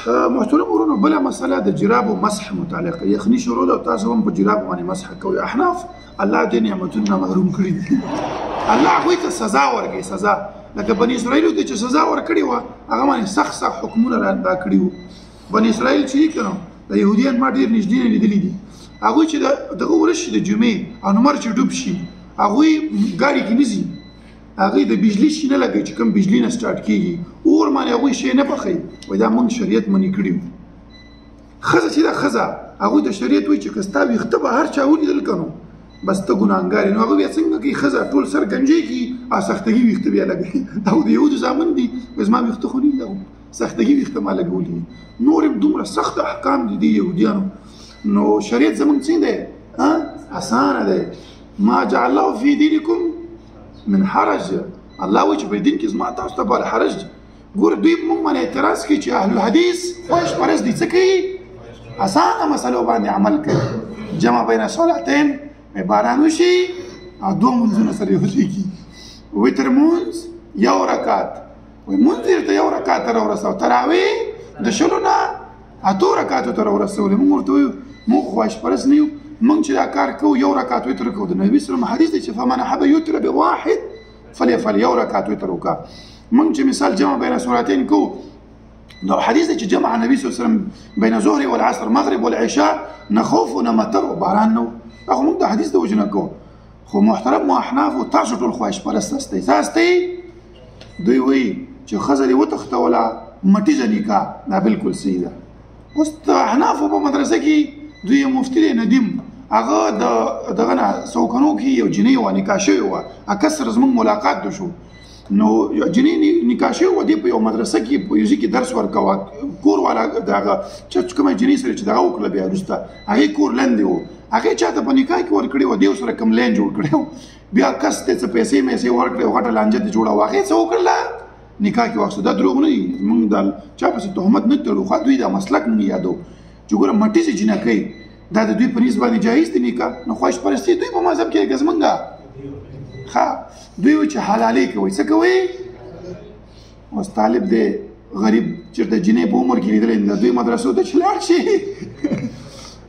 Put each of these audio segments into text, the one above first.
محترم ورونو بله مسله د جرابو مسح متعلقه یخني شروع ده تاسو هم په جرابو باندې مسح کوئ. احناف الله دې نعمتونه محروم کړي دي. الله هغوی ته سزا ورکوي. سزا لکه بني اسرائیلو ته چې سزا ورکړې وه هغه باندې سخت سخت حکمونه را کړي وو. بني اسرائیل چې که نو د یهودیان ما ډېر نږدې نه لیدلي دي. هغوی چې دغه ورځ شي د جمعې او لمر چې ډوب شي هغوی ګاډي کې نه ځي. هغوی د بجلي شي نه لګوي چې کوم بجلي نه سټارټ کېږي اور باندې هغوی شی نه پخوي. وایي دا موږ شریعت منې کړي وو. ښځه چې ده ښځه هغوی ته شریعت وایي چې که ستا ویښته به هر چا ولیدل که نو بس ته ګناهګار یې. نو هغوی بیا څنګه کوي ښځه ټول سر ګنجۍ کړي او سختګي ویښته بیا لګوي. دا د یهودو زامن دي. وایي زما ویښته خو نه دي سختګي ویښته ما لګولي دي. نور هم دومره سخت احکام دي د یهودیانو. نو شریعت زموږ څنګه دی اسانه دی. ما جعل الله فی دینکم من حرج. الله وایي چې په دین کې زما تاسو ته بل حرج دی. ګوره دوی موږ باندې اعتراض کوي چې اهل الحدیث خواهش پرست دي. څه کوي؟ اسانه مسلو باندې عمل کوي. جمع بین صلاتین باران وشي او دوه منځونه سره یوځای کړي. وتر مونځ یو رکعت وایي مونځ درته یو رکعت ته راورسوه. تراویح د شلو نه اتو رکعتو ته راورسولې. موږ ورته وایو موږ خواهش پرست نه یو. موږ چې دا کار کوو یو رکعت وتر کوو. د نبي صلی الله علیه وسلم حدیث دی چې فمن احب یوتر بواحد فلیفعل. یو رکعت وتر وکړه. موږ چې مثال جمع بین صلاتین کوو نو حدیث دی چې جمع نبی صلی الله علیه وسلم بین الظهر والعصر مغرب والعشاء نخوف نه مطر او باران نو. هغه موږ د حدیث د وجې نه کوو. خو محترم مو احنافو تاسو ټول خواهش پرست استئ. تاسې دوی وایي چې ښځه دې وتښتوله مټیزه نکاح دا بالکل صحیح ده. اوس د احنافو په مدرسه کې دوی مفتي دی ندیم هغه دغه نه سوکنو کې یو جنۍ وه نکاح شوې وه. اکثر زموږ ملاقات ده شو نو جنۍ نکاح شوې وه. دې په یو مدرسه کې په یوځای کې درس ورکوه. کور والا دغه چې کومه جنۍ سره چې دغه وکړله بیا وروسته هغې کور لندې و. هغې چاته په نکاح کې ورکړې وه. دې سره کمپلین جوړ کړی و. بیا کس ته څه پیسې میسې ورکړې و غټه لانجه دې جوړه وه. هغې څه وکړله نکاح کې واخیستو. دا دروغ نه دي. موږ د چا پسې تهمت نه تړو. خو دوی دا مسلک موږ یادو چې ګوره مټیزې جینکۍ دا د دوی په نسبت باندې جایز دي نکاح. نو خواهش پرستي دوی په مذهب کې لکه زموږ ښه دوی وایي چې حلالۍ کوئ. څه کوئ؟ اوس طالب دی غریب چېرته جنۍ په عمر کې لیدلی د دوی مدرسو ته چې لاړ شي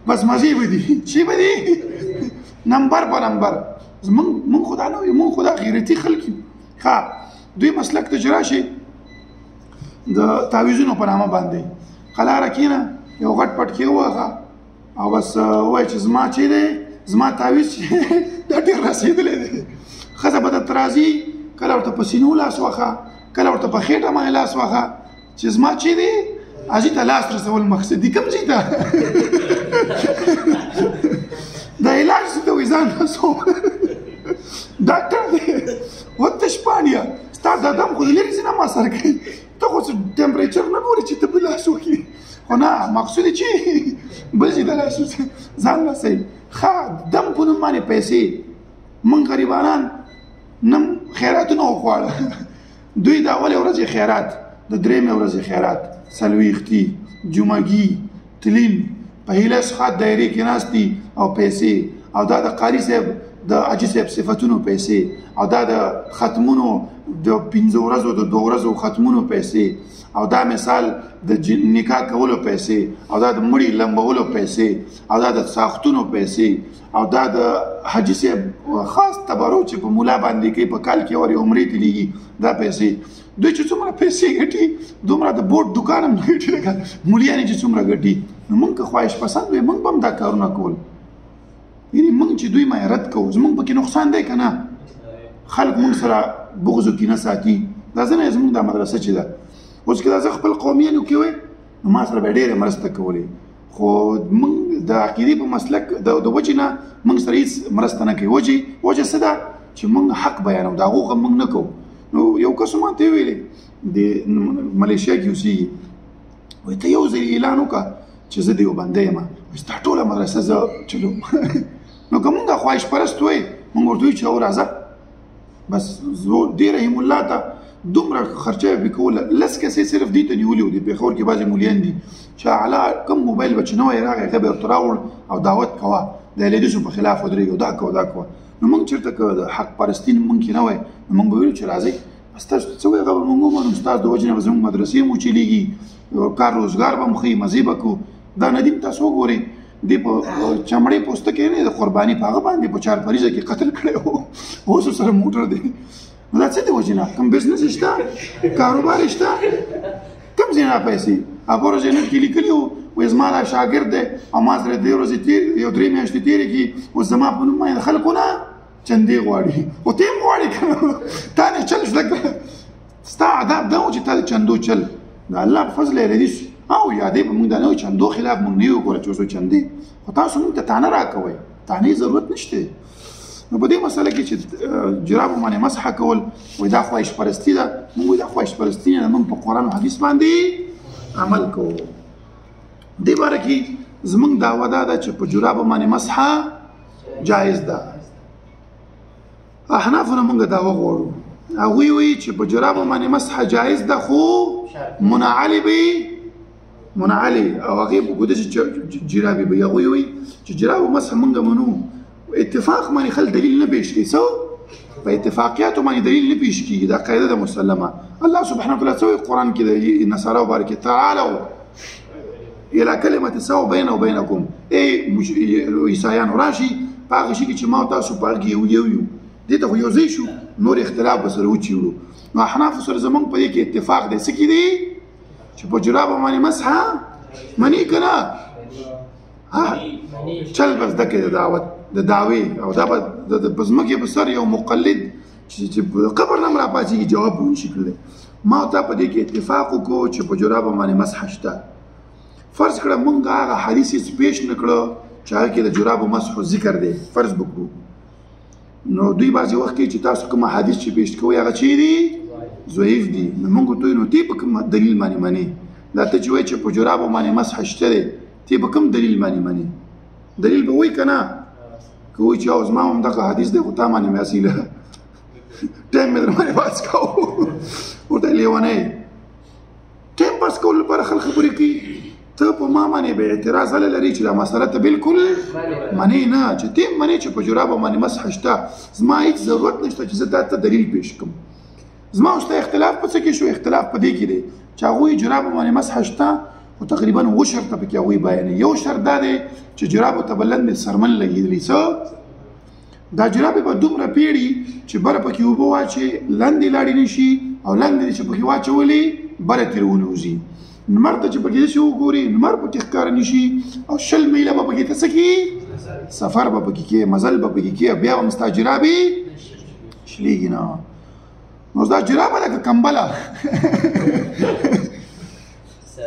بس مزې به دي. چې به دي نمبر په نمبر. موږ خو دا نه وایو. موږ خو دا غیرتي خلک یو. ښه دوی مسلک ته چې راشي د تعویذونو په نامه باندې قلاره کښېنه یو غټ پټ کې ووهه او بس وایي چې زما چې دی زما تعویذ چې دا ډېر رسېدلی دی. ښځه به درته راځي کله ورته په سینو لاس وخه کله ورته په خېټه باندې لاس وخه چې زما چې دی اځي ته لاس رسول مقصد دي. کوم ځای ته د علاج څه ته وایي ځان رسوم ډاکټر دی وته شپانیا ستا د دم خو د لرې ځای نه ما سر کوي. ته خو څه ټمپریچر نه ګورې چې ته به لاس وکړي. خو نه مقصود یې چې بل ځای ته لاس ځان رسوي. ښه دم په نوم باندې پیسې موږ غریبانان نم خیراتونه وخواړه. دوی د اولې ورځې خیرات د درېیمې ورځې خیرات څلوېښتي جمعګي تلین په هیله څخه دایرې کې ناست دي او پیسې او دا د قاري صاحب د حاجي صاحب صفتونو پیسې او دا د ختمونو د 5 ورځو د 2 ورځو ختمونو پیسې او دا مثال د نکاح کولو پیسې او دا د مړي لمبولو پیسې او دا د ساختونو پیسې او دا د حاجي صاحب خاص تبرع چې په مولا باندې کوي په کال کې ورې عمرې تلېږي دا پیسې. دوی چې څومره پیسې ګټي دومره د بوټ دوکان هم ګټي لکه مولیانې چې څومره ګټي. نو موږ که خواهش پسند وی موږ به هم دا کارونه کول. یعنې موږ چې دوی ما رد کوو زموږ پکې نقصان دی که نه. خلک موږ سره بغض و کینه ساتي. دا ځنه زموږ دا مدرسه چې ده اوس که دا زه خپل قومیانو کې وی نو ما سره به ډېرې مرسته کولې. خو موږ د عقیدې په مسلک د وجې نه موږ سره هېڅ مرسته نه کوي. وجه څه ده چې موږ حق بیانو د هغو موږ نه کوو. نو یو کس ما ته ویلې د ملیشیا کې اوسېږي وایي ته یو ځل اعلان وکړه چې زه دیوبندی یم ستا ټوله مدرسه زه چلوم. نو که موږ خواهش پرست وی موږ ورته وایو چې او راځه بس دې رحیم الله ته دومره خرچه به کوله. لس کسې صرف دې ته نیولي وو. د پېښور کې بعضې مولیان دي چې اعلی کوم موبایل به چې نوی راغی هغه به ورته راوړ او دعوت کوه د اهلیدیسو په خلاف ودرېږه دا کوه دا کوه. نو موږ چېرته که د حق پرستي موږ کې نه وی نو موږ به ویلو چې راځئ بس تاسو څه وایي هغه به موږ ومنو. ستاسو د وجې نه به زموږ مدرسې هم وچلېږي کار روزګار به مو ښي مزې به کوو. دا ندیم تاسو وګورئ دې په چمړې پوستکي نه د قرباني په هغه باندې په چارپریزه کې قتل کړی و، اوس ورسره موټر دی. نو دا څه د وجې نه کوم بزنس شته کاروبار شته کوم ځای نه پیسې هغه ورځ یې نټ کې لیکلي وو وایي زما دا شاګرد دی او ما سره 2 ورځې یو 3 میاشتې تېرې کړي اوس زما په نوم باندې خلکو نه چندې غواړي او ته یې هم غواړې که نه تا نه چل زده کړه ستا عذاب دا و چې تا د چندو چل د الله په فضل یې ردیس او یادې به مونږ دا نه وایو چندو خلاف مونږ نه یو ګوره چې اوس چندې خو تاسو مونږ ته تانه راکوئ تانې ضرورت نشته. نو په دې مسله کې چې جرابو باندې مسح کول وایي دا خواهش پرستي ده مونږ وایو دا خواهش پرستي نه مونږ په قرآن او حدیث باندې عمل کوو. دې باره کې زمونږ دعوه دا ده چې په جرابو باندې مسح جایز ده. احنافو نه مونږ دعوه غواړو هغوی وایي چې په جرابو باندې مسح جایز ده خو منعلي به منعلي او هغې په ګوده چې جرابې به هغوی وایي چې جرابو مسح مونږ منو اتفاق باندې خل دلیل نه پیش کوي څه په اتفاقیاتو باندې دلیل نه پیش کېږي دا قاعده ده مسلمه. الله سبحانه وتعالی څه وایي قرآن کې د نصارا وباره کې تعالوا الى کلمة سوا بینه وبینکم ای عیسایانو راشي په هغه شي کې چې ما او تاسو په هغه کې یو دې ته خو یو ځای شو نور اختلاف به سره وچېړو. نو احنافو سره زمونږ په دې کې اتفاق دی څه کې دی چې په جرابو باندې مسح مني که نه چل به زده کړې د دعوت د دعوې او دا به په ځمکې په سر یو مقلد چې قبر نه هم راپاڅېږي جواب به ونشي کړلی. ما او تا په دې کې اتفاق وکړو چې په جرابو باندې مسح شته. فرض کړه مونږ هغه حدیث هېڅ پیش نه کړه چې هغه کې د جرابو مسح ذکر دی فرض وکړو نو دوی بعضې وخت کې چې تاسو کوم حدیث چې پیش کوئ هغه چی دي ضعیف دي نو مونږ ورته وایو نو تی په کوم دلیل باندې منې دا ته چې وایې چې په جرابو باندې مسح شته دی تی په کوم دلیل باندې منې دلیل به وایي که نه که وایي چې او زما هم دغه حدیث دی خو تا باندې مې اصیله ټایم مې در باندې پاس کوو ورته لیونی ټایم پاس کولو لپاره خلک خبرې کوي ته په ما باندې به اعتراض هله لري چې دا مسله ته بالکل منې نه چې ته هم منې چې په جرابو باندې مسح شته زما هېڅ ضرورت نشته چې زه تا ته دلیل پیش کړم. زما او ستا اختلاف په څه کې شو اختلاف په دې کې دی چې هغوی جرابو باندې مسح شته خو تقریبا 7 شرطه پکې هغوی بیانوي. یو شرط دا دی چې جرابو ته به لاندې سرمن لګېدلي څه دا جرابې به دومره پیړي چې بره پکې اوبه واچې لاندې لاړې نه شي او لاندې چې پکې واچولې بره ترې ونوځي نمر ته چې پکې داسې وګوري نمر پکې ښکاره نه شي او 20 میله به پکې ته څه کړي سفر به پکې کې مزل به پکې کې بیا به هم ستا جرابې شلېږي نه نو دا جرابه ده که کمبله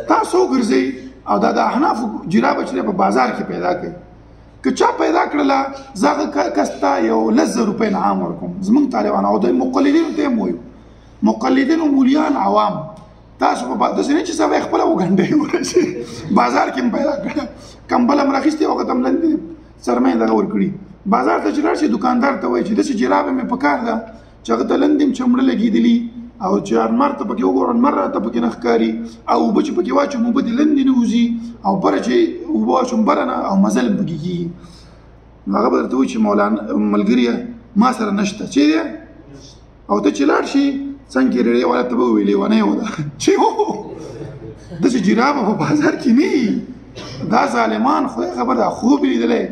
تاسو وګرځئ او دا د احنافو جرابه چې په بازار کې پیدا کوي که چا پیدا کړله زه هغه کس ته یو 1,000 روپۍ انعام ورکوم زموږ طالبان او د مقلدینو ته هم وایو مقلدینو مولیان عوام تاسو په داسې نه چې سبا یې خپله وګنډئ ورشي بازار کې هم پیدا کړه کمبل هم راخیستې وخت هم لاندې سرمه یې دغه ورکړي بازار ته چې لاړ شي دوکاندار ته وایي چې داسې جرابه مې په کار ده چې هغه ته لاندې هم چمړه لګېدلي او چې انمر ته پکې وګوره انمر راته پکې نه ښکاري او اوبه چې پکې واچوم اوبه دې لاندې نه وځي او بره چې اوبه واچوم بره نه او مزل هم پکې کېږي نو هغه به درته وایي چې مولانا ملګریه ما سره نشته چې دی او ته چې لاړ شي څنګه کې ریړې والا ته به ووایي لیونی و ده چې هو داسې جرابه په بازار کې نه وي دا ظالمان خدای خبر ده خوب یې لیدلی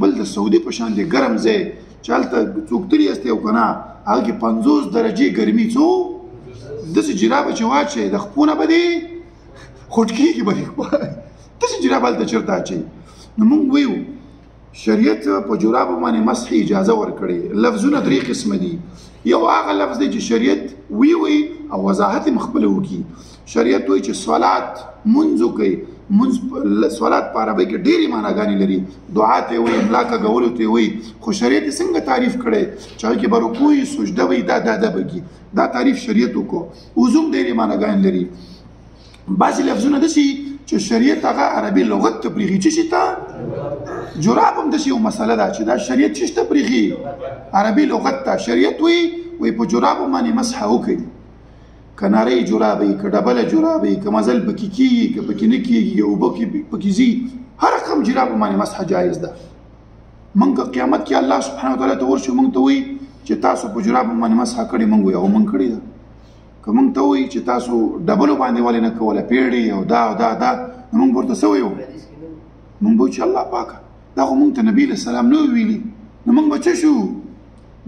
بل د سعودي په شان دی ګرم ځای چې هلته څوک تلي یاستئ او که نه هغه کې 50 درجې ګرمي څو داسې جرابه چې واچوې د خپو نه به دې خوټ کېږي به دې داسې جرابه هلته چېرته اچوي نو موږ ویو شریعت په جرابو باندې مسح اجازه ورکړې لفظونه 3 قسمه دي یو هغه لفظ دی چې شریعت وی او وضاحت یې خپله وکړي شریعت وایي چې صلات منځ وکړئ صلات په عربۍ کې ډېرې معناګانې لري دعا ته یې وایي املا کږولو ته یې وایي خو شریعت یې څنګه تعریف کړی چې هغې کې به رکوع وي سجده وي دا به کي دا تعریف شریعت وکړو وضو هم ډېرې معناګانې لري بعضې لفظونه داسې چې شریعت هغه عربي لغت ته پرېږي چې شي ته جراب هم داسې یو مسله ده چې دا شریعت چې ته پرېږي عربي لغت ته شریعت وایي په جرابو باندې مسح وکړي که نری جرابې که ډبله جرابې که مزل پکې کېږي که پکې نه کېږي اوبه پکې ځي هر رقم جرابو باندې مسح جایز ده موږ که قیامت کې الله سبحانه وتعالی ته ورشو موږ ته وایي چې تاسو په جرابو باندې مسح کړې موږ وایو موږ کړې ده که موږ ته وایي چې تاسو ډبلو باندې ولې نه کوله پیړې او دا او دا دا نو موږ ورته څه وایو؟ موږ به وایو چې الله پاکه دا خو موږ ته نبي علیه السلام نه ویلي نو موږ به څه شو؟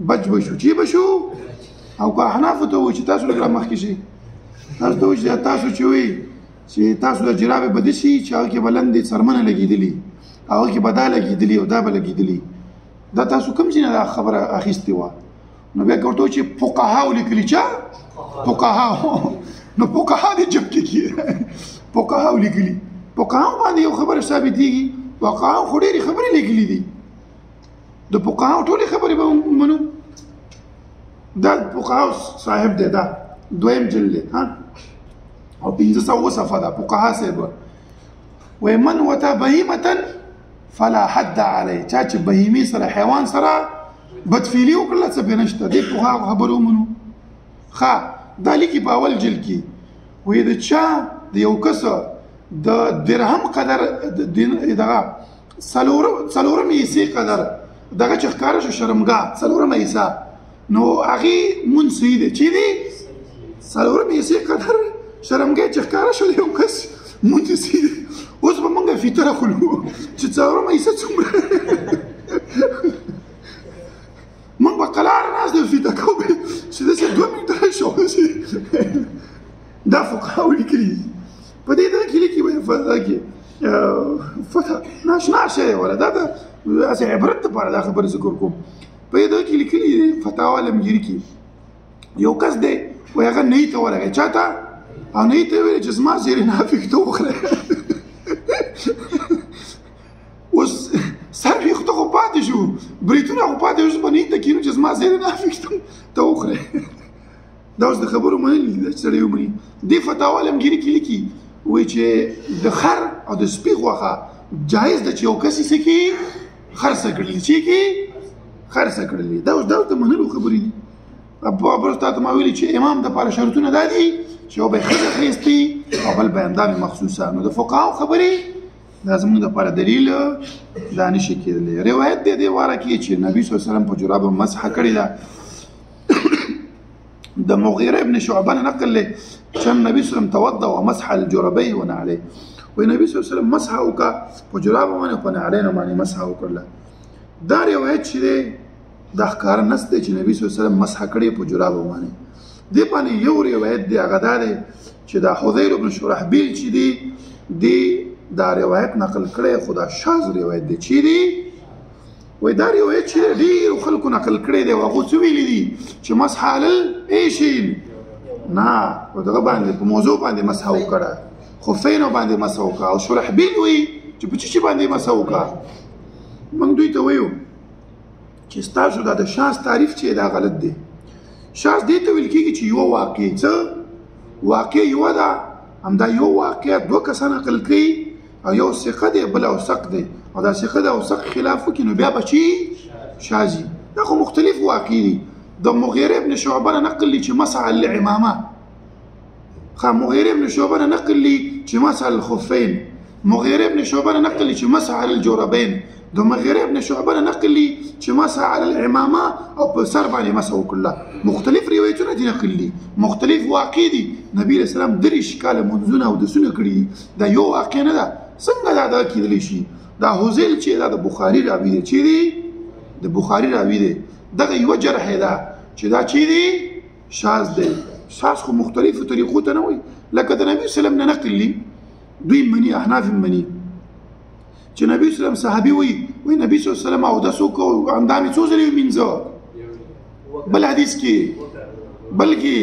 بچ به شو. چې به شو؟ او که احنافو ته وایي چې تاسو لږ رامخکې شئ، تاسو ته وایي چې تاسو چې وایي چې تاسو د جرابې به داسې چې هغه کې به لندې څرمنه لګېدلي، هغه کې به دا لګېدلي او دا به لګېدلي، دا تاسو کوم ځای نه دا خبره اخیستې وه؟ نو بیا که ورته وایي چې فقهاو لیکلي. چا؟ فقهاو. نو فقها دې جمع کې فقهاو لیکلي. فقهاو باندې یو خبره ثابتېږي، فقهاو خو ډېرې خبرې لیکلي دي، د فقهاو ټولې خبرې به منو. دا فقهاو صاحب دی، دا دویم جلد دی او 500 صفحه ده. فقها صاحب وایي من وته بهیمة فلا حد علیه، چا چې بهیمي سره حیوان سره بدفعلي وکړله څه پرې نشته، دې فقهاو خبرې ومنو. ښه دا لیکي په اول جلد کې وایي د چا د یو کس د درهم قدر دغه څلورم حصې قدر دغه چې ښکاره شو شرمګاه څلورمه حصه، نو هغې مونځ صحیح دی. چې دی څلورم حصې قدر شرمګاه چې ښکاره شو د یو کس مونځ یې صحیح دی. اوس به مونږ فیته راخلو چې څلورمه حصه څومره مونږ به قلار ناست دی فیته کوو چې داسې 2 منټه شو. دا فقهاو لیکلي په دې دغه کې لیکي فتح ناشنا شی دی ولا دا داسې عبرت دپاره دا خبرې ذکر کوم. په دې دغه کې لیکلي دی فتاوا لمګیري کې یو کس دی وایي هغه نهي ته ورغی چا ته او نهي ته یې ویل چې زما زیر نافق ته وخوره. اوس سر ویښته خو پاتې شو، بریتونه خو پاتې شو، په نهي ته کښېنو چې زما زیر نافق ته وخوره. دا اوس د خبرو منل دي چې سړی ومني. دې فتاوا لمګیري کې لیکي وایي چې د خر او د سپي غوښه جایز ده چې یو کس یې څه کړي؟ خرڅه کړلي. چې کړي؟ خرڅه کړلي. دا اوس د منلو خبرې دي. بل تا ته ما ویلي چې امام دپاره شرطونه دا دي چې یو به یې ښځه اخیستي او بل به اندامې مخصوصه. نو د فقهاو خبرې دا زموږ دپاره دلیل دا نشي کېدلی. روایت دی دې واره کې چې نبي صلی الله علیه وسلم په جرابو مسحه کړې ده. د مغیره ابن شعبه نقل دی چې نبي صلی الله علیه وسلم توضأ ومسح الجربین ونعليه، وایي نبي صلی الله علیه وسلم مسحه وکړه په جرابو باندې په نعلینو باندې مسحه وکړله. دا روایت چې دی دا ښکاره نس دی چې نبي صلی الله علیه وسلم مسحه کړې په جرابو باندې. دې باندې یو روایت دی هغه دا دی چې دا حذیر بن شرحبیل چې دی دا روایت نقل کړی خو دا شاذ روایت دی. چې دی وایي دا روایت چې ډېرو خلکو نقل کړی دی او هغو څه ویلي دي چې مسح علی ایشین نه په دغه باندې په موضوع باندې مسحه وکړه، خفینو باندې مسحه وکړه. او شرحبیل وایي چې په څه باندې مسحه وکړه. موږ دوی ته وایو چې ستاسو دا د شاذ تعریف چې دا غلط دی. شاذ دې ته ویل کېږي چې یوه واقع څه واقع یوه ده، همدا یو واقع دوه کسان نقل کوي او یو ثقه دی بل اوثق دی او دا ثقه د اوثق خلاف وکړي نو بیا به چې شاذي. دا خو مختلف واقع دي. د مغیره ابن شعبه نقل لي چې مسح العمامه، مغیره ابن شعبه نقل لي چې مسح الخفين، مغیره ابن شعبه نقل لي چې مسح الجوربين، د مغیره ابن شعبه نقل لي چې مسح على العمامه او په سر باندې مسح وکړه. مختلف روایتونه دي نقل لي، مختلف واقع دي. نبی رسول الله درې کاله منځونه او دسونه کړي. دا یو واقع نه ده. څنګه دا کېدلی شي؟ دا حذیل چې دا د بخاري راوي دی. چې دی د بخاري راوي دی. دغه یوه جرح ده چې دا چې دی شاذ دی. شاذ خو مختلفو طریقو ته نه وایي. لکه د نبي صلی الله علیه وسلم نه نقل لي دوی مني احناف مني چې نبی صلی الله علیه وسلم صحابي وایي نبی صلی الله علیه وسلم اودس وکړو اندامې څو ځلې ومینځه. بل حدیث کې بلکې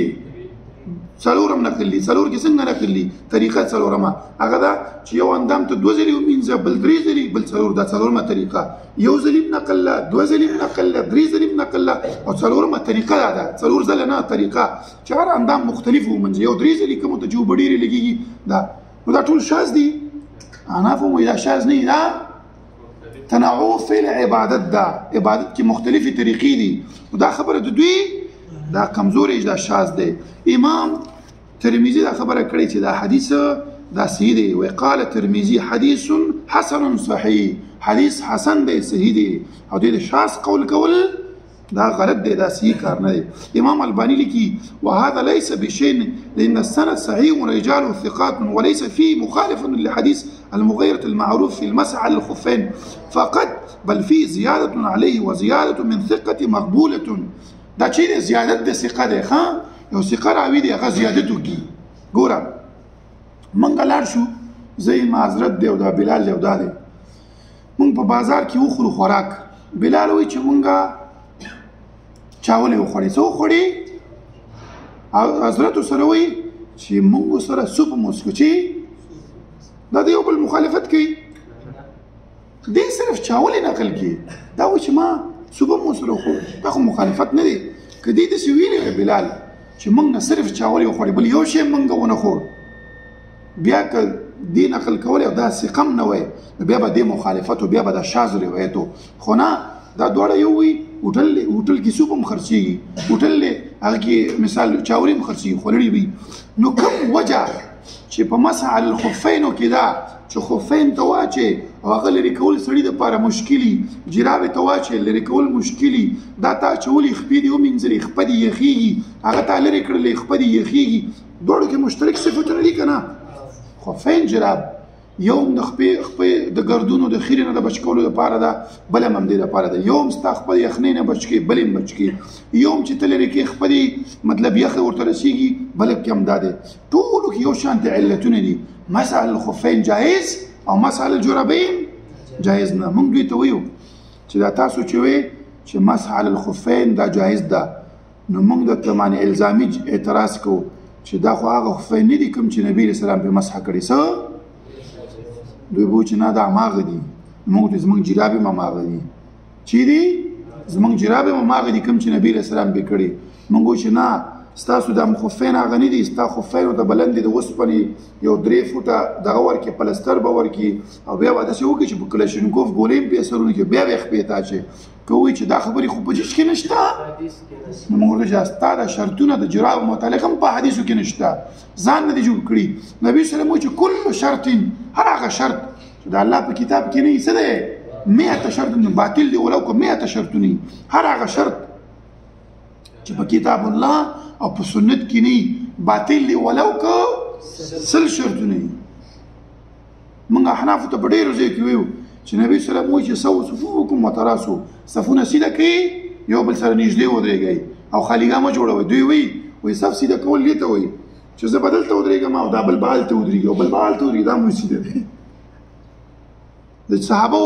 څلورم نقل لي. څلور کې څنګه نقل لي؟ طریقه څلورمه هغه ده چې یو اندام ته 2 ځلې ومینځه، بل 3 ځلې، بل څلور. دا څلورمه طریقه. یو ځلې نقل له، 2 ځلې نقل له، 3 ځلې نقل له او څلورمه طریقه دا ده. څلور ځله نه طریقه چې هر اندام مختلف ومنځه. یو 3 ځلې کوم ته چې اوبه ډېرې لګېږي دا نو دا ټول شاذ دي. حناف وایي دا شاذ نه دي، دا تنوع فی العبادت ده. عبادت کې مختلفې طریقې دي. دا خبره د دوی دا کمزوري دا شاذ دی. امام ترمذی دا خبره کړې چې دا حدیث دا صحیح دی. وقال ترمذی حدیث حسن صحیح، حدیث حسن دی صحیح دی. او د شاذ قول کول دا غلط دی، دا صحیح کار نه دی. امام الباني لیکي وهذا ليس بشيء لأن السند صحيح ورجاله ثقات وليس فيه مخالف لحديث المغيرة المعروف في المسح على الخفين فقط بل فيه زيادة عليه وزيادة من ثقة مقبولة. دا چې زیادت د ثقه دی، ها یو ثقه راوي دی هغه زیادت وکړي. ګوره منګه لاړ شو زه معذرت دی او دا بلال دی او دا دی مونږ په بازار کې وخورو خوراک. بلال وایي چې مونږه چاولې وخوړې. څه وخوړې؟ حضرت سره وایي چې مونږ سره سوپ مو وڅښو. چې دا د یو بل مخالفت کوي، دی صرف چاولې نقل کوي، دا وایي چې ما سوپ مو سره وخوړو. دا خو مخالفت نه دی. که دې داسې ویلې بلال چې مونږ نه صرف چاولې وخوړې بل یو شی مونږ ونه خوړ، بیا که دې نقل کولی او دا ثقه هم نه وی نو بیا به دې مخالفت و بیا به دا شاذ روایت و. خو نه دا دواړه یو وي. هوټل کې سوپ هم خرڅېږي، هوټل دی هغه کې مثال چاوري هم خرڅېږي خوړړي وي. نو کوم وجه چې په مسح علی الخفینو کې دا چې خفین ته واچې او هغه لرې کول سړي دپاره مشکلي، جرابې ته واچې لرې کول مشکلي، دا تا اچولي خپې دې ومینځلې خپه دې یخېږي، هغه تا لرې کړلې خپه دې یخېږي. دواړو کې مشترک صفتونه دي که نه؟ خفین جراب یو هم د خپې د ګردونو د خیرې نه د بچ کولو دپاره ده، بل هم همدې دپاره ده. یو هم ستا خپه د یخنۍ نه بچ کوي، بل هم بچ کوي. یو هم چې ته لرې کې خپه دې مطلب یخه ورته رسېږي، بل کې هم دا دی. ټولو کې یو شانتې علتونه دي. مسح الخفین جایز او مسح الجرابین جایز نه. موږ دوی ته ویو چې دا تاسو چې وی چې مسح الخفین دا جایز ده، نو موږ درته باندې الزامي اعتراض کوو چې دا خو هغه خفین نه دي کوم چې نبي علیه السلام پرې مسح کړي. څه دوی به چې نه دا هماغه دي. موږ ته زموږ جرابې هم هماغه دي. چې دي زموږ جرابې هم هماغه دي کوم چې نبي علیه السلام پرې کړي. موږ وایو چې نه ستاسو دا خفین هغه نه دي، ستا خفینو ته بلند دي د اوسپنې یو 3 فوټه دغه ورکړي پلستر به ورکړي او بیا به داسې وکړي چې په کلشینکوف ګولۍ هم پرې سرونه کړي بیا به یې خپې ته اچوي. که وایي چې دا خبرې خو په جیش کې نشته نو موږ ورته چې ستا دا شرطونه د جراب متعلق هم په حدیثو کې نشته، ځان نه دي جوړ کړي. نبي صلی الله علیه وسلم وایي چې کل شرط هر هغه شرط چې د الله په کتاب کې نه وي څه دی 100 شرط باطل دی ولو که 100 شرطونه. هر هغه شرط چې په کتاب الله او په سنت کې نه باطل دی ولو که 100 شرطونه. موږ احنافو ته په ډېرو ځای کې ویو چې نبي صلی الله علیه وسلم وایي چې سووا صفوفکم وتراصوا، صفونه سیده کړئ یو بل سره نږدې ودرېږئ او خالیګاه مه جوړوئ. دوی وایي صف سیده کول دې ته وایي چې زه به دلته ودرېږم او دا بل به هلته ودرېږي او بل به هلته ودرېږي، دا مو سیده دی. د صحابو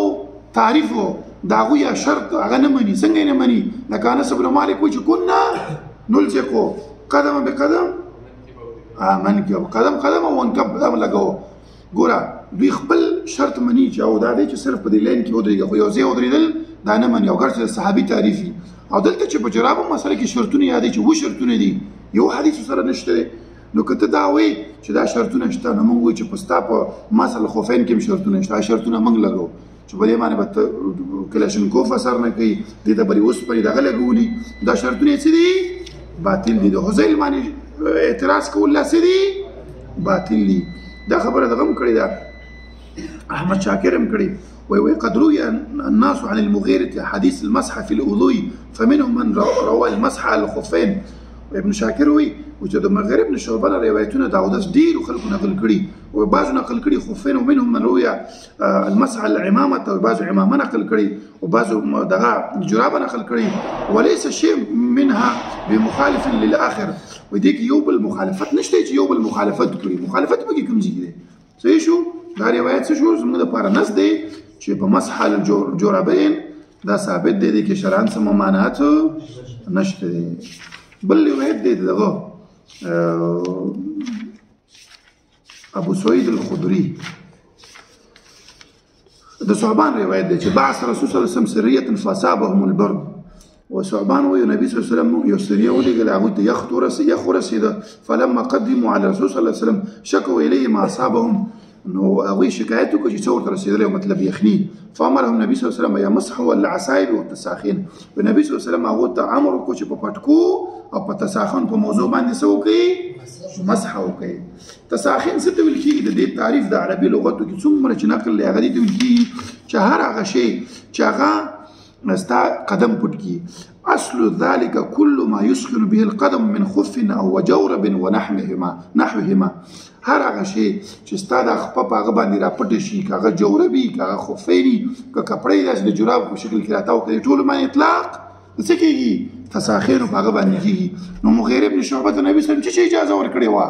تعریف د هغوی یا شرط هغه نه مني. څنګه یې نه مني؟ لکه انس بن مالک وایي چې کنا نلصقو قدم بقدم منکب قدم قدم او منکب قدم لګو. ګوره دوی خپل شرط مني چې او دا دی چې صرف په دې لاین کې ودرېږي، خو یو ځای ودرېدل دا نه مني او ګرچې د صحابي تعریف وي. او دلته چې په جرابو مسله کې شرطونه یادوي چې اووه شرطونه دي، یو حدیث سره نشته دی. نو که ته دا وایې چې دا شرطونه شته نو موږ وایو چې په ستا په مسح الخفین کې هم شرطونه شته. شرطونه موږ لګو چې په دې باندې به کلاشینکوف اثر نه کوي، دې ته به اوسپنې دغه لګولي. دا شرطونه یې څه دي؟ باطل دي. د حذیل باندې اعتراض کول لا څه دي؟ باطل دي. دا خبره دغه هم کړې ده، احمد شاکر هم کړې. وایي قد روي الناس عن المغيرة حديث المسح في الوضوء فمنهم من روى المسح على الخفين. ابن شاکر وایي چې د مغرب بن شعبه نه روایتونه د اودس ډېرو خلکو نقل کړي او بعضو نقل کړي خفین ومنهم من روي المسح على العمامة او بعضو عمامه نقل کړي او بعضو دغه جرابه نقل کړي. وليس شيء منها بمخالف للآخر. وایي دې کې یو بل مخالفت نشته چې یو بل مخالفت کړي. مخالفت پکې کوم ځای دی؟ صحیح شو؟ دا روایت څه شو؟ زموږ دپاره نص دی چې په مسح على الجرابین دا ثابت دی کې شرعاً څه ممانعات نشته دی. بل روایت دی دغه ابو سعید الخدری د ثعبان روایت دی چې بعث رسول صلی الله علیه وسلم سریه فاصابهم البرد. وثعبان وایي نبی صلی الله علیه وسلم یو سریه ولېږله هغوی ته یخ ورسېده. فلما قدموا على رسول صلی الله علیه وسلم شکوا الیه ما اصابهم. نو هغوی شکایت وکړو چې څه ورته رسېدلی مطلب یخني. فامرهم نبي صلی الله علیه وسلم یمسحوا العصایب والتساخین. نبی صلی الله علیه وسلم هغو ته امر وکړو چې په پټکو او په تساخن په موضوع باندې څه وکړي؟ مسح وکړي. تساخین څه ته ویل کېږي؟ د دې تعریف د عربي لغتو کې څومره چې نقل دی هغه دې ته ویل کېږي چې هر هغه شی چې هغه ستا قدم پټ کی. اصل ذلك كل ما يسخن به القدم من خف او جورب ونحوهما هر هغه شی چې ستا د خپه په هغه باندې راپټ شي، که هغه جوربي، که هغه خفیني، که کپړې داسې د جراب په شکل کې راتاو کړي، ټولو باندې اطلاق څه کېږي؟ تساخینو په هغه باندې کېږي. نو مغیره بن شعبه ته نبي صلی الله علیه وسلم څه اجازه ورکړې وه؟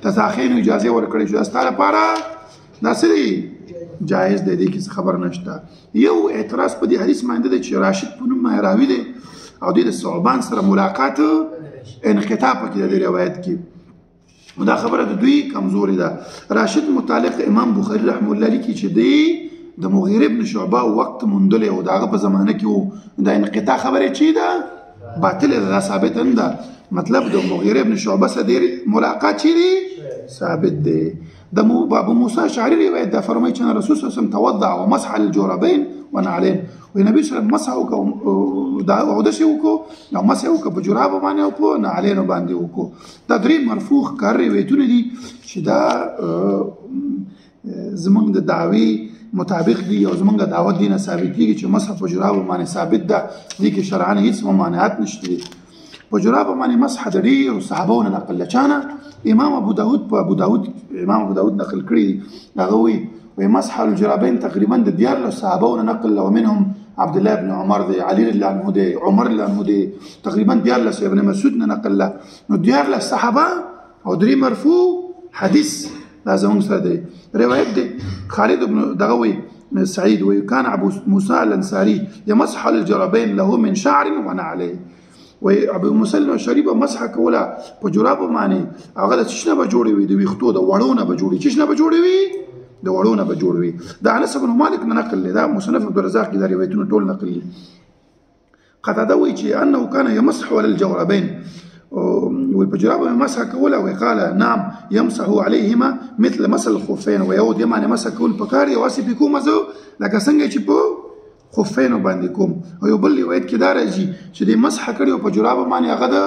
تساخینو اجازه ورکړې شوه. ستا لپاره دا څه دی؟ جایز دی، دې کې څه خبر نشته. یو اعتراض په دې حدیث باندې دی چې راشد په نوم راوي دی او د ثعبان سره ملاقات انقطاع پکې د روایت کې، دا خبره د دوی کمزوري ده. راشد متعلق امام بخاری رحمه الله لیکي چې دی د مغیره بن شعبه وخت موندلی او د هغه په زمانه کې و. د انقطاع خبره چې ده باطله ده، ثابت نه ده. مطلب د مغیره بن شعبه سره د ملاقات چې دی ثابت دی. د ابو موسی اشعري روایت دا فرمایي چې رسول صلی الله علیه وسلم توضع ومسح الجوربين ونعلين، ونبي صلی الله علیه وسلم مسح وکړو دا او د شی وکړو او مسح وکړو په جوراب باندې او په نعلين باندې وکړو. دا درې مرفوع کار روایتونه دي چې دا زمونږ د دعوی مطابق دي او زمونږ د دعوت دینه ثابت کیږي چې مسح په جوراب باندې ثابت ده، دي کې شرعاً هیڅ ممانعت نشته. په جوراب باندې مسح د ډیرو صحابهونو نقل لچانه امام ابو داود نقل کړی، هغه وی مسح الجرابين تقریبا د 14 صحابهونو نقل، ومنهم عبد الله بن عمر دی، علي رضی الله عنه دی، عمر رضی الله عنه دی، تقریبا 14 ابن مسعود نه نقل له. نو 14 صحابه او 3 مرفوع حدیث دا زموږ سره دی. روایت دی خالد بن دغوي سعيد وكان ابو موسى الانصاري يمسح الجرابين له من شعر ونعليه. وی ابو مسلم الاشعري به مسح کوله په جراب باندې، هغه د چشنه به جوړې وي، د ویښتو د وړونه به جوړې، چشنه به جوړې وي، د وړونه به جوړې وي. دا انس بن مالک نه نقل دی، دا مصنف عبدالرزاق کې دا روایتونه ټول نقل دي. قتاده وایي چې انه كان يمسح على الجوربين، وی په جراب باندې مسح کوله، وی قال نعم يمسح عليهما مثل مسح الخفين، ويود یمانه مسح کول پکار دی واسي په کومه زو لکه څنګه چې په خفینو باندې کوم. او یو بل روایت کې دا راځي چې د مسح کړي او په جراب باندې هغه د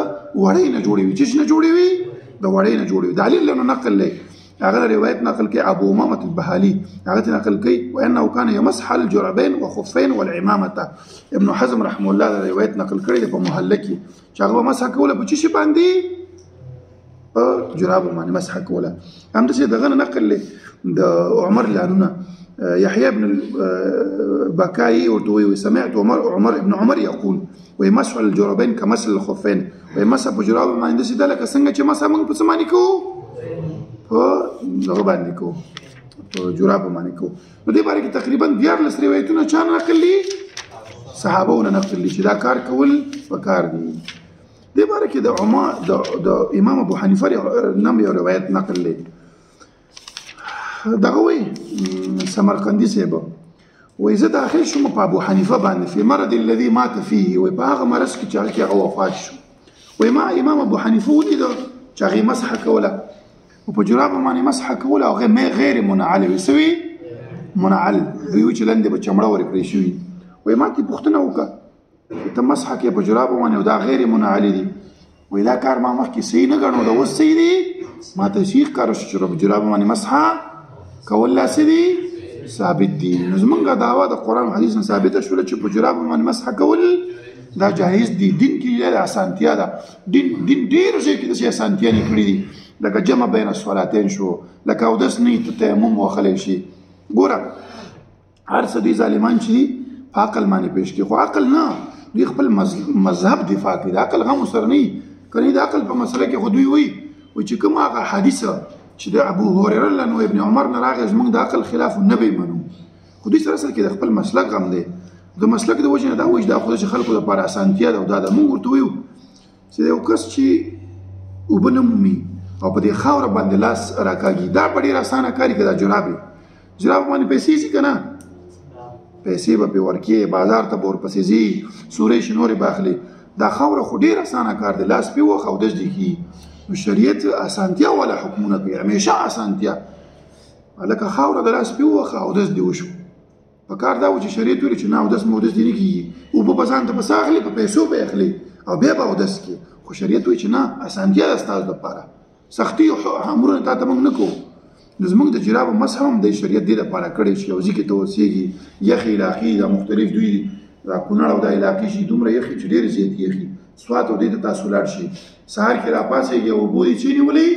وړۍ نه جوړې وي، چې نه جوړې وي د وړۍ نه جوړې وي. دلیل له نقل لې هغه روایت نقل کې ابو امامه البهالي هغه نقل کوي وانه كان يمسح الجرابين وخفين والعمامه. ابن حزم رحمه الله روایت نقل کړي په محله کې چې هغه مسح کوله په چی باندې په جراب باندې مسح کوله. هم د دغه نقل لې د عمر لانونه يحيى بن البكائي ورتوي سمعت عمر ابن عمر يقول ويمسح الجرابين كمسح الخفين، ويمسح بجراب ما عندي سيده لك څنګه چې مسح موږ په سمانی کو په دغه باندې کو په جراب باندې کو. نو دې باره کې تقریبا 14 روایتونه چا نقل لي؟ صحابهونه نقل لي چې دا کار کول پکار دي. دې باره کې د امام ابو حنیفه نام یو روایت نقل لي، دغه وی سمرقندي صاحب وی زه داخل شوم په ابو حنیفه باندې په مرض الذي مات فيه، وی په هغه مرض کې چې هغه وفات شو. وی ما امام ابو حنیفه ولید چې هغه مسح کوله او په جراب باندې مسح کوله او غیر منعل وسوي منعل وی چې لاندې په چمړه ورکړی شوی. وی ما ته پوښتنه وکړه ته مسح کې په جراب باندې او دا غیر منعل دي، وی دا کار ما مخکې صحیح نه ګڼو، دا اوس صحیح دي، ما ته شیخ کار شو چې په جراب باندې مسح کول لاسې دي ثابت دي. نو زمونږ دعوا د قرآن حدیث نه ثابته شوله چې په جراب باندې مسح کول دا جایز دي. دین کې دا اسانتیا ده، دین ډېر شي کې د اسانتیا نه کړی دي، لکه جمع بین الصلاتین شو، لکه اودس نه تیمم واخلی شي. ګوره هر څه دي ظالمان چې په عقل باندې پیش کړي، خو عقل نه، دوی خپل مذهب دفاع کوي، د عقل غم سره نه کوي. د عقل په مسله کې خو دوی وایي چې کوم هغه حدیثه چې د ابو هريره لنو ابن عمر نه راغی زمونږ د عقل خلاف نه به منو، خو دوی سره کې د خپل مسلک غم دی، د مسلک د وجه نه دا وایي دا خو د خلکو لپاره اسانتیا ده. او دا موږ ورته وایو چې یو کس چې اوبه نه مومي او په دې خاوره باندې لاس راکاږي، دا په ډېر اسانه کار کې دا جراب باندې پیسې ځي که نه، پیسې به پرې ورکړې، بازار ته به ورپسې ځي، سورې شنورې به اخلي. دا خاوره خو ډېر اسانه کار دی، لاس پرې وخه اودس دې کېږي. نو شریعت اسانتیا ولا حکمونه کوي، همیشه اسانتیا. لکه خاوره د لاس پرې وخه اودس دې وشو، په کار دا و چې شریعت ویلي چې نه اودس مودس دې نه کېږي، اوبه به ځان ته پسې اخلي، په پیسو به اخلي او بیا به اودس کړي. خو شریعت وایي چې نه، اسانتیا ده ستاسو لپاره، سختي امرونه تا ته موږ نه کوو. نو زموږ د جرابو مسح هم د شریعت دې لپاره کړی چې یو ځای کې ته اوسېږي، یخې لاخي دا مختلف دوی دا کونړ او دا علاقې شي دومره یخي چې ډېرې زیاتې یخي سوات او دې ته تاسو لاړ شئ سهار کې راپاڅېږي او اوبه دې چې نیولې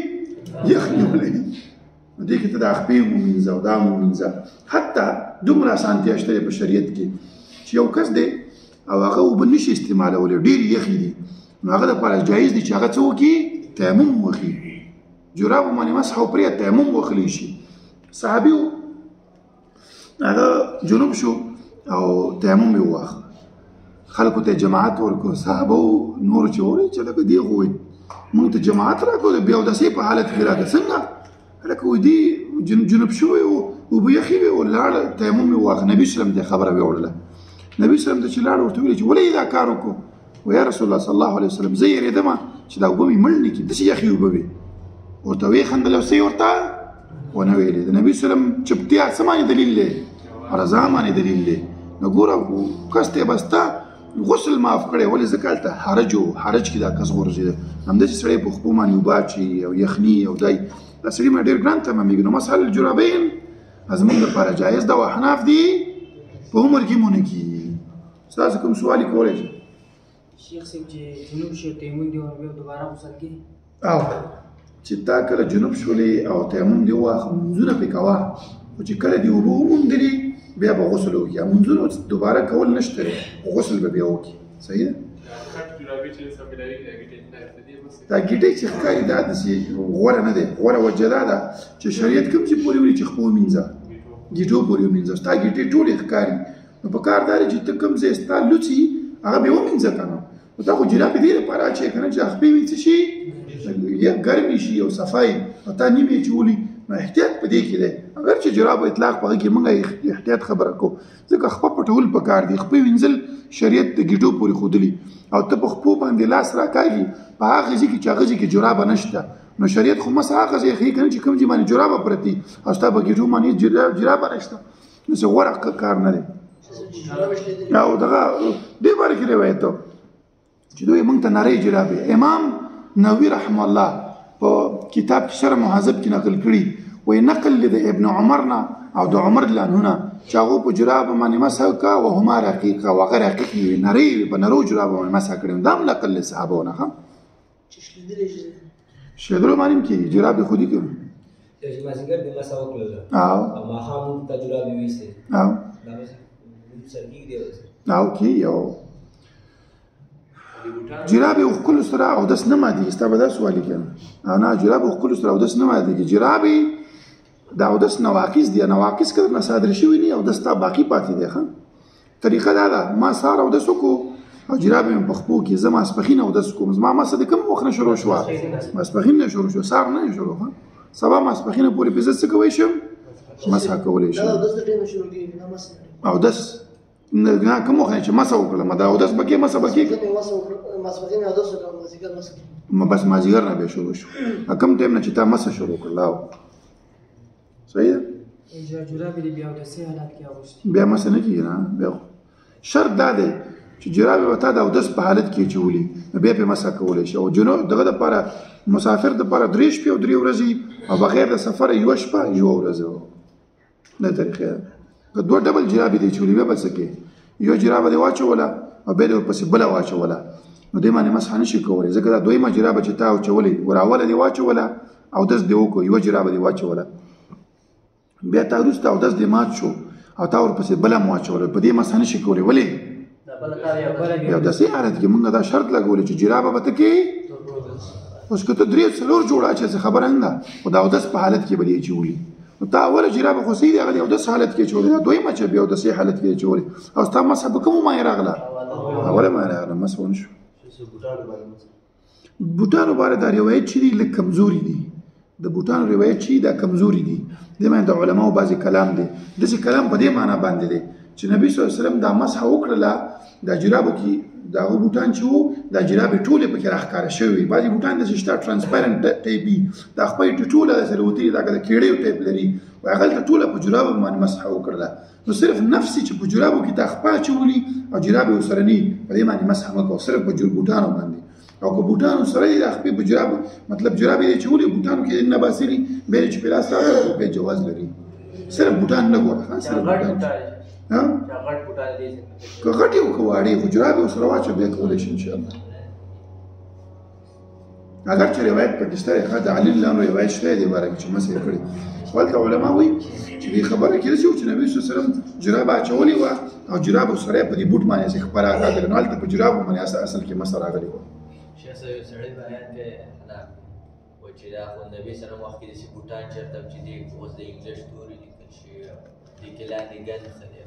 یخ نیولې نو دې کې ته دا خپې ومینځه او دا ومینځه حتی دومره اسانتیا شته په شریعت کې چې یو کس دی او هغه اوبه نشي استعمالولی ډېرې یخې دي نو هغه دپاره جایز دي چې هغه څه وکړي تیمم وکړي جرابو باندې مسح وپرې تیمم وکړلی شي صحابي هغه جنوب شو او تیمم یې وواخه خلکو ته جماعت ورکړو صحابه نور چې وایي چې لکه دې خو وایي موږ ته جماعت راکړو د بیا اودسۍ په حالت کې راکړه څنګه هلکه وایي دې جنوب شوی و اوبه یخې وې او لاړ تیمم یې وواخه نبي سلم ته خبره ویوړله نبي سلم ته چې لاړ ورته ویلې چې ولې دا کار وکړو و یا رسول الله صلی الله علیه وسلم زه یېرېدم چې دا اوبه مې مړ نه کړي داسې یخې اوبه وې ورته ویې خندل او څه یې ورته ونه ویلې د نبي سلم چپتیا څه معنی دلیل دی رضا معنی دلیل دی نو ګوره کس ته بس تا غسل معاف کړی ولې ځکه هلته حرج و حرج کې دا کس غورځېده همداسې سړی په خپو باندې اوبه اچوي او یخني او دی دا سړي باندې ډېر ګران تمامېږي نو مسحل الجرابین زموږ لپاره جایز ده او احناف دي په عمر کې مو نه کېږي ستاسو کوم سوال یې کولی شي شیخ صاحب چې جنوب شو تیمم دې بیا دوباره غسل کوي او چې تا کله جنوب شولې او تیمم دې وواخه لمونځونه پرې کوه خو چې کله دې اوبه وموندلې بیا به غسل وکړي لمونځونه دوباره کول نشته دی غسل به بیا وکړي صحیح ده دا ګیټۍ چې ښکاري دا داسې غوره نه دی غوره وجه دا ده چې شریعت کوم چې پورې وړي چې خپو ومینځه ګیټو پورې ومینځه ستا ګیټې ټولې ښکاري نو په کار دا دی چې ته کوم ځای ستا لوڅي هغه بیا ومینځه که نه نو تا خو جرابې دې لپاره اچوې که نه چې خپې وي څه شي یا ګرمې شي او صفایي او تا نیمې اچولي نو احتیاط په دې کې دی اگر چې جرابو اطلاق په هغې کې موږ احتیاط خبره کوو ځکه خپه پټول په کار دي خپې وینځل شریعت د ګیټو پورې ښودلي او ته په خپو باندې لاس راکاږي په هغه ځای کې چې هغه ځای کې جرابه نشته نو شریعت خو مسه هغه ځای ښیي که نه چې کوم ځای باندې جرابه پرتي او ستا په ګیټو باندې جرابه نشته نو څه غوره کار نه دی او دغه دې باره کې روایت چې دوی موږ ته نری جرابې امام نووي رحمه الله په کتاب کې شرح مهذب کې نقل کړي وایي نقل د ابن عمر نه او د عمر له عنه چې هغو په جرابه باندې مسح وکړه وهما رقیقه او هغه رقیق وي نری وي په نرو جرابه باندې مسح کړي دا هم نقل له صحابو نه ښه شېدلو باندې هم کېږي جراب د خودي کوي چې مازدیګر د مسح وکړله او ماښام ته جرابې ویستې او دا سرګي دی او کې یو جرابې وښکلو سره اودس نه ماتېږي ستا به دا سوال یې کړم او نه جرابې وښکلو سره اودس نه ماتېږي جرابې د اودس نواقص دي نواقص که درنه صادر شوي نه اودس تا باقي پاتې دی ښه طریقه دا ده ما سهار اودس وکړو او جرابې مې په خپو کې زه ماسپښین اودس کوم زما مسه د کوم وخت نه شروع شوه ماسپښین نه شروع شو سهار نه شروع ښه سبا ماسپښینه پورې پې زه څه کولی شم مسح کولی شم اودس نه کوم وخت چې مسه وکړم دا اودس به کې مسه به کې بس مازدیګر نه بیا شروع شو کوم ټایم نه چې تا مسه شروع کړله صحیح ده جرابې دې بیا اودسۍ حالت کې اغوستي بیا مسه نه کېږي نه بیا شرط دا دی چې جرابې به تا د اودس په حالت کې اچولي نو بیا پرې مسه کولی شي او دغه دپاره مسافر دپاره 3 شپې او 3 ورځې او بغیر د سفره 1 شپه 1 ورځ دا طریقه ده که 2 ډبل جرابې دې اچولي بیا به څه کوې یو جرابه دې واچوله او بیا دې ورپسې بله واچوله نو دې باندې مسح نه شي کولی ځکه دا دویمه جرابه چې تا اچولې وراوله دې واچوله اودس دې وکړو یوه جرابه دې واچوله بیا تا وروسته اودس دې مات شو او تا ورپسې بله هم واچوله په دې مسح نه شي کولی ولې بیا اودسۍ حالت کې موږ دا شرط لګولی چې جرابه به ته کې اوس که ته 3 4 جوړه اچوې څه خبره نه ده خو د اودس په حالت کې به دې اچولي نو تا اوله جرابه خو صحیح دی هغه د اودس حالت کې اچولې دا دویمه چې بیا اودسۍ حالت کې اچولې او ستا مسح په کومو مایې راغله اوله مایې راغله مسح ونه شو بوټانو باره دا روایت چې دي لږ کمزوري دي د بوټانو روایت چې دا کمزوري دي دې باندې د علماو بعضې کلام دی داسې کلام په دې معنا باندې دی چې نبي صلی الله علیه وسلم دا مسح وکړله دا جرابو کې د هغه بوټان چې وو دا جرابې ټولې پکې راښکاره شوې وي بعضې بوټان داسې شته ټرانسپیرنټ ټایپ وي دا خپل ټوله داسې راوتلي دا که د کیړیو ټایپ لري وایي هغه هلته ټوله په جرابو باندې مسح وکړله نو صرف نفسي چې په جرابو کې تا خپه اچولي او جرابې ورسره نه په دې باندې مسح مه کوه صرف په بوټانو باندې او که بوټانو سره دي د خپې په جرابو مطلب جرابې دې اچولي بوټانو کې نه باسلي بیا چې په لاس راغله بیا جواز لري صرف بوټان نه ګوره ها صرف غټ بوټان بوټان ها چې غټ بوټان دي که غټ یو که واړه خو جرابې ورسره واچوه بیا کولی شي انشاءالله اگر چې روایت پکې شته دی د علي الله عنه روایت شته دی باره کې چې مسح یې کړی خو هلته علما وایي چې دې خبره کې داسې و چې نبي صلی الله علیه وسلم جرابه اچولې وه او جرابو سره یې په دې بوټ باندې خپره راغلی نو هلته په جرابو باندې اصل کې مسح راغلی وه شیخ صاحب یو سړی بیان کوي نه وایي چې دا خو نبي سره وخت کې داسې بوټان چېرته چې دې اوس د انګلیش توري لیکل شوي دې کې لاندې ګنډ ښه دی